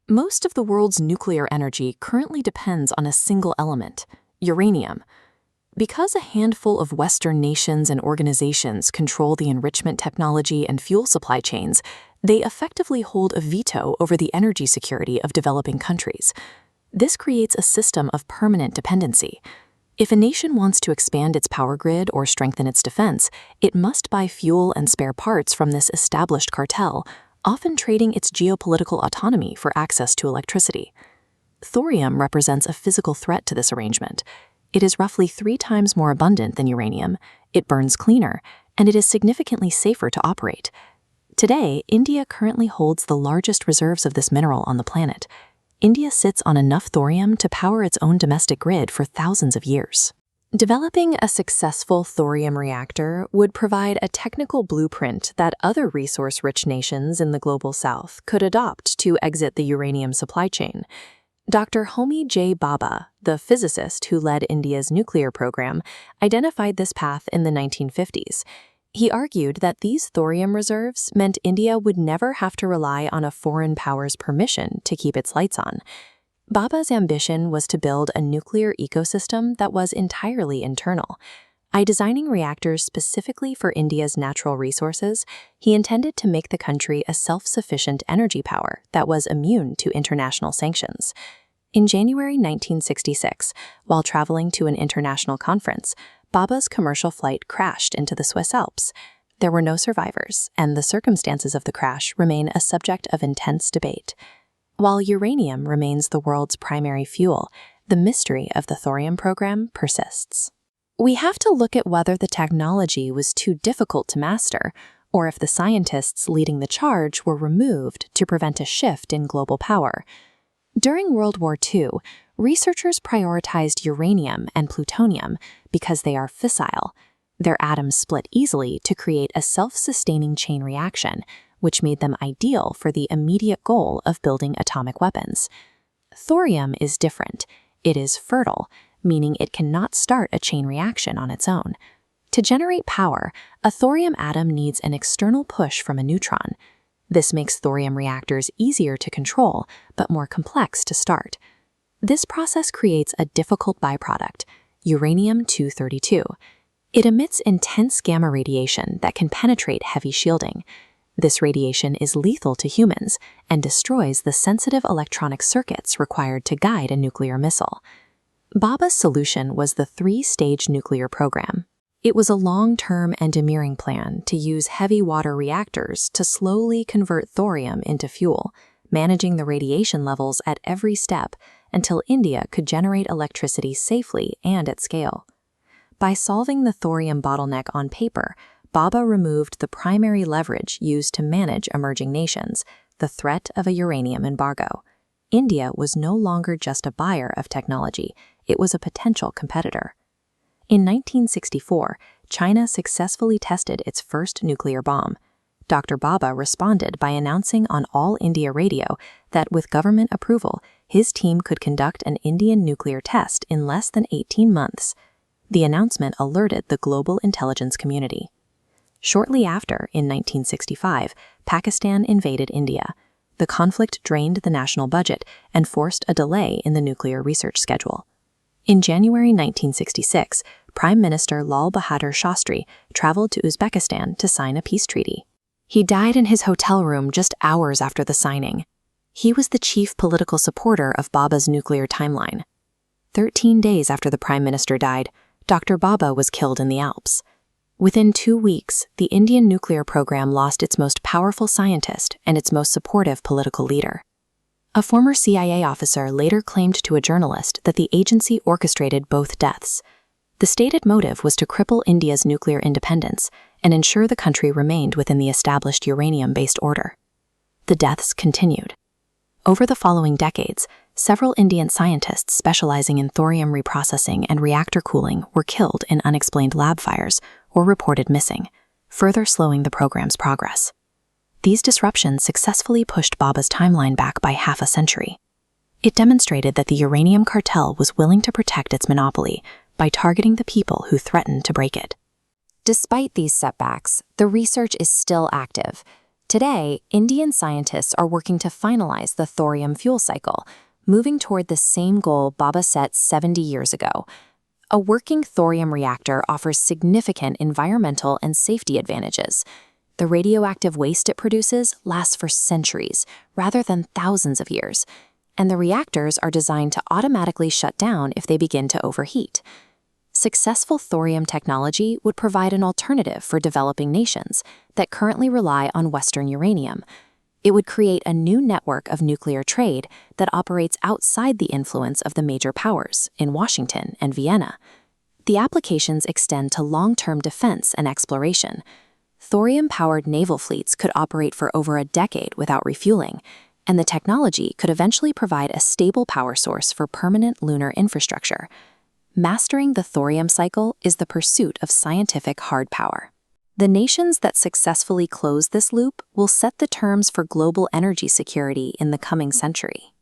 Most of the world's nuclear energy currently depends on a single element, uranium. Because a handful of Western nations and organizations control the enrichment technology and fuel supply chains, they effectively hold a veto over the energy security of developing countries. This creates a system of permanent dependency. If a nation wants to expand its power grid or strengthen its defense, it must buy fuel and spare parts from this established cartel, often trading its geopolitical autonomy for access to electricity. Thorium represents a physical threat to this arrangement. It is roughly 3 times more abundant than uranium, it burns cleaner, and it is significantly safer to operate. Today, India currently holds the largest reserves of this mineral on the planet. India sits on enough thorium to power its own domestic grid for thousands of years. Developing a successful thorium reactor would provide a technical blueprint that other resource-rich nations in the global south could adopt to exit the uranium supply chain. Dr. Homi J. Bhabha, the physicist who led India's nuclear program, identified this path in the 1950s. He argued that these thorium reserves meant India would never have to rely on a foreign power's permission to keep its lights on. Bhabha's ambition was to build a nuclear ecosystem that was entirely internal. By designing reactors specifically for India's natural resources, he intended to make the country a self-sufficient energy power that was immune to international sanctions. In January 1966, while traveling to an international conference, Bhabha's commercial flight crashed into the Swiss Alps. There were no survivors, and the circumstances of the crash remain a subject of intense debate. While uranium remains the world's primary fuel, the mystery of the thorium program persists. We have to look at whether the technology was too difficult to master, or if the scientists leading the charge were removed to prevent a shift in global power. During World War II, researchers prioritized uranium and plutonium because they are fissile. Their atoms split easily to create a self-sustaining chain reaction, which made them ideal for the immediate goal of building atomic weapons. Thorium is different. It is fertile, meaning it cannot start a chain reaction on its own. To generate power, a thorium atom needs an external push from a neutron. This makes thorium reactors easier to control, but more complex to start. This process creates a difficult byproduct, uranium-232. It emits intense gamma radiation that can penetrate heavy shielding. This radiation is lethal to humans and destroys the sensitive electronic circuits required to guide a nuclear missile. Bhabha's solution was the 3-stage nuclear program. It was a long-term engineering plan to use heavy water reactors to slowly convert thorium into fuel, managing the radiation levels at every step until India could generate electricity safely and at scale. By solving the thorium bottleneck on paper, Bhabha removed the primary leverage used to manage emerging nations, the threat of a uranium embargo. India was no longer just a buyer of technology, it was a potential competitor. In 1964, China successfully tested its first nuclear bomb. Dr. Bhabha responded by announcing on All India Radio that with government approval, his team could conduct an Indian nuclear test in less than 18 months. The announcement alerted the global intelligence community. Shortly after, in 1965, Pakistan invaded India. The conflict drained the national budget and forced a delay in the nuclear research schedule. In January 1966, Prime Minister Lal Bahadur Shastri traveled to Uzbekistan to sign a peace treaty. He died in his hotel room just hours after the signing. He was the chief political supporter of Bhabha's nuclear timeline. 13 days after the Prime Minister died, Dr. Bhabha was killed in the Alps. Within 2 weeks, the Indian nuclear program lost its most powerful scientist and its most supportive political leader. A former CIA officer later claimed to a journalist that the agency orchestrated both deaths. The stated motive was to cripple India's nuclear independence and ensure the country remained within the established uranium-based order. The deaths continued. Over the following decades, several Indian scientists specializing in thorium reprocessing and reactor cooling were killed in unexplained lab fires or reported missing, further slowing the program's progress. These disruptions successfully pushed Bhabha's timeline back by half a century. It demonstrated that the uranium cartel was willing to protect its monopoly by targeting the people who threatened to break it. Despite these setbacks, the research is still active. Today, Indian scientists are working to finalize the thorium fuel cycle, moving toward the same goal Bhabha set 70 years ago. A working thorium reactor offers significant environmental and safety advantages. The radioactive waste it produces lasts for centuries, rather than thousands of years, and the reactors are designed to automatically shut down if they begin to overheat. Successful thorium technology would provide an alternative for developing nations that currently rely on Western uranium. It would create a new network of nuclear trade that operates outside the influence of the major powers in Washington and Vienna. The applications extend to long-term defense and exploration. Thorium-powered naval fleets could operate for over a decade without refueling, and the technology could eventually provide a stable power source for permanent lunar infrastructure. Mastering the thorium cycle is the pursuit of scientific hard power. The nations that successfully close this loop will set the terms for global energy security in the coming century.